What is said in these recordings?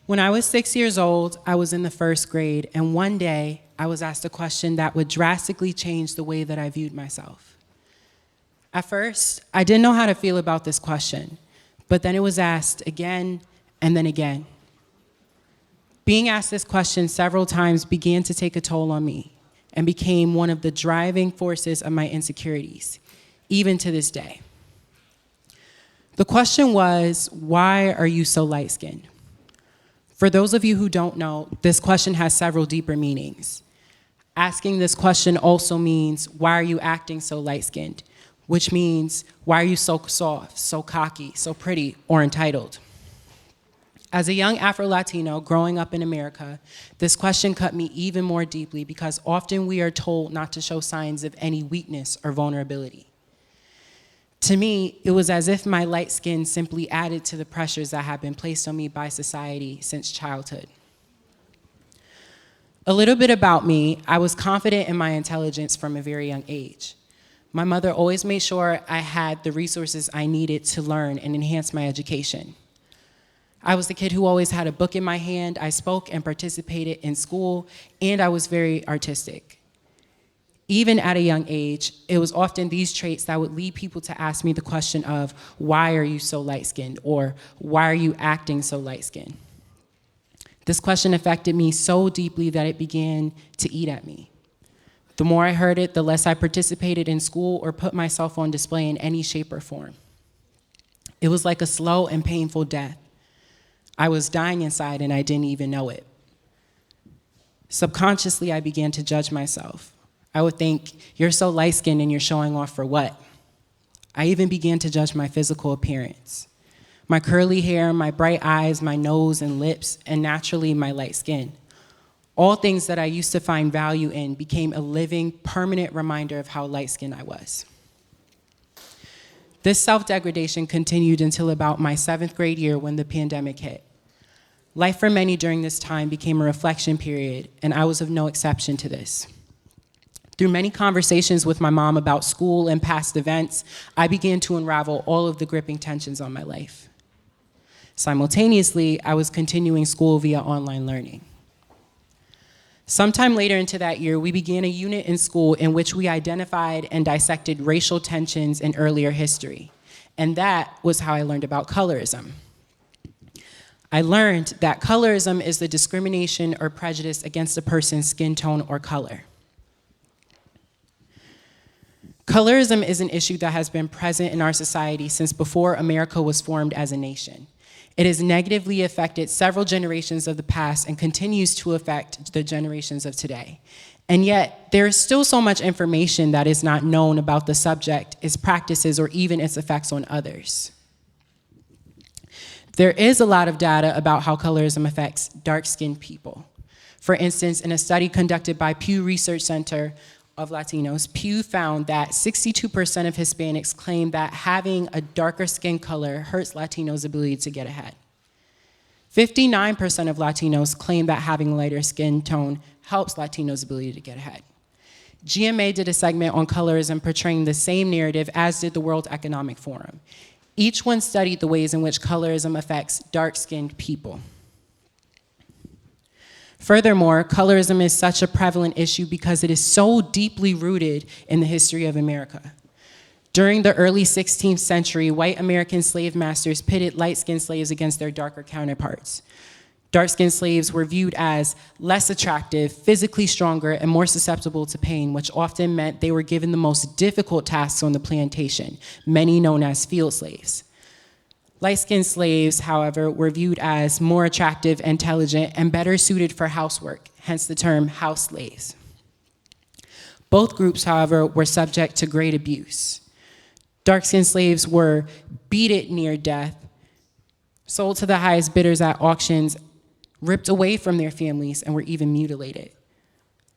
When I was 6 years old, I was in the first grade, and one day I was asked a question that would drastically change the way that I viewed myself. At first, I didn't know how to feel about this question, but then it was asked again and then again. Being asked this question several times began to take a toll on me and became one of the driving forces of my insecurities, even to this day. The question was, why are you so light-skinned? For those of you who don't know, this question has several deeper meanings. Asking this question also means, why are you acting so light-skinned? Which means, why are you so soft, so cocky, so pretty, or entitled? As a young Afro-Latino growing up in America, this question cut me even more deeply because often we are told not to show signs of any weakness or vulnerability. To me, it was as if my light skin simply added to the pressures that have been placed on me by society since childhood. A little bit about me, I was confident in my intelligence from a very young age. My mother always made sure I had the resources I needed to learn and enhance my education. I was the kid who always had a book in my hand, I spoke and participated in school, and I was very artistic. Even at a young age, it was often these traits that would lead people to ask me the question of, why are you so light-skinned? Or why are you acting so light-skinned? This question affected me so deeply that it began to eat at me. The more I heard it, the less I participated in school or put myself on display in any shape or form. It was like a slow and painful death. I was dying inside and I didn't even know it. Subconsciously, I began to judge myself. I would think, you're so light-skinned and you're showing off for what? I even began to judge my physical appearance. My curly hair, my bright eyes, my nose and lips, and naturally my light skin. All things that I used to find value in became a living, permanent reminder of how light-skinned I was. This self-degradation continued until about my 7th grade year when the pandemic hit. Life for many during this time became a reflection period, and I was of no exception to this. Through many conversations with my mom about school and past events, I began to unravel all of the gripping tensions on my life. Simultaneously, I was continuing school via online learning. Sometime later into that year, we began a unit in school in which we identified and dissected racial tensions in earlier history. And that was how I learned about colorism. I learned that colorism is the discrimination or prejudice against a person's skin tone or color. Colorism is an issue that has been present in our society since before America was formed as a nation. It has negatively affected several generations of the past and continues to affect the generations of today. And yet, there is still so much information that is not known about the subject, its practices, or even its effects on others. There is a lot of data about how colorism affects dark-skinned people. For instance, in a study conducted by Pew Research Center of Latinos, Pew found that 62% of Hispanics claim that having a darker skin color hurts Latinos' ability to get ahead. 59% of Latinos claim that having a lighter skin tone helps Latinos' ability to get ahead. GMA did a segment on colorism portraying the same narrative as did the World Economic Forum. Each one studied the ways in which colorism affects dark-skinned people. Furthermore, colorism is such a prevalent issue because it is so deeply rooted in the history of America. During the early 16th century, white American slave masters pitted light-skinned slaves against their darker counterparts. Dark-skinned slaves were viewed as less attractive, physically stronger, and more susceptible to pain, which often meant they were given the most difficult tasks on the plantation, many known as field slaves. Light-skinned slaves, however, were viewed as more attractive, intelligent, and better suited for housework, hence the term house slaves. Both groups, however, were subject to great abuse. Dark-skinned slaves were beaten near death, sold to the highest bidders at auctions, ripped away from their families, and were even mutilated.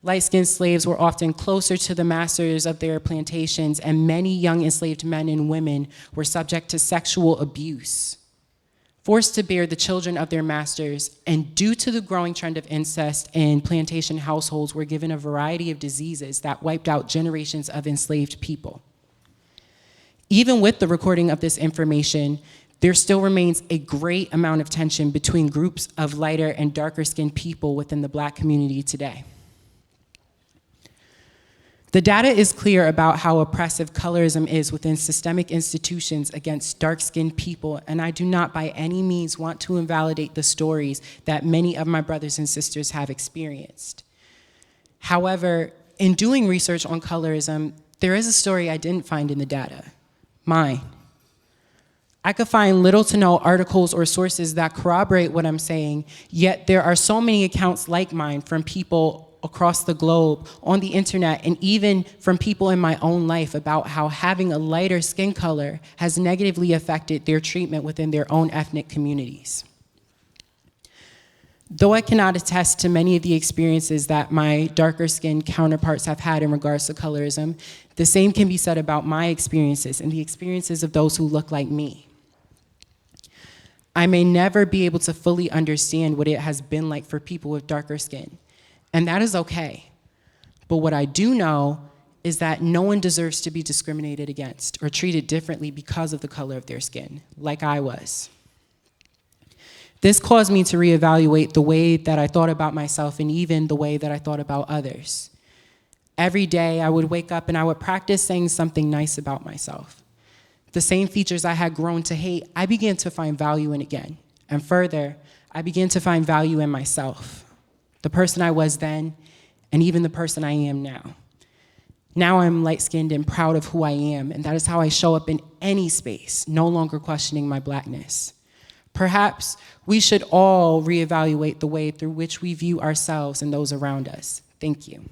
Light-skinned slaves were often closer to the masters of their plantations, and many young enslaved men and women were subject to sexual abuse, forced to bear the children of their masters, and due to the growing trend of incest in plantation households, were given a variety of diseases that wiped out generations of enslaved people. Even with the recording of this information, there still remains a great amount of tension between groups of lighter and darker skinned people within the Black community today. The data is clear about how oppressive colorism is within systemic institutions against dark-skinned people, and I do not by any means want to invalidate the stories that many of my brothers and sisters have experienced. However, in doing research on colorism, there is a story I didn't find in the data, mine. I could find little to no articles or sources that corroborate what I'm saying, yet there are so many accounts like mine from people across the globe, on the internet, and even from people in my own life about how having a lighter skin color has negatively affected their treatment within their own ethnic communities. Though I cannot attest to many of the experiences that my darker skinned counterparts have had in regards to colorism, the same can be said about my experiences and the experiences of those who look like me. I may never be able to fully understand what it has been like for people with darker skin, and that is okay. But what I do know is that no one deserves to be discriminated against or treated differently because of the color of their skin, like I was. This caused me to reevaluate the way that I thought about myself and even the way that I thought about others. Every day I would wake up and I would practice saying something nice about myself. The same features I had grown to hate, I began to find value in again. And further, I began to find value in myself, the person I was then, and even the person I am now. Now I'm light-skinned and proud of who I am, and that is how I show up in any space, no longer questioning my Blackness. Perhaps we should all reevaluate the way through which we view ourselves and those around us. Thank you.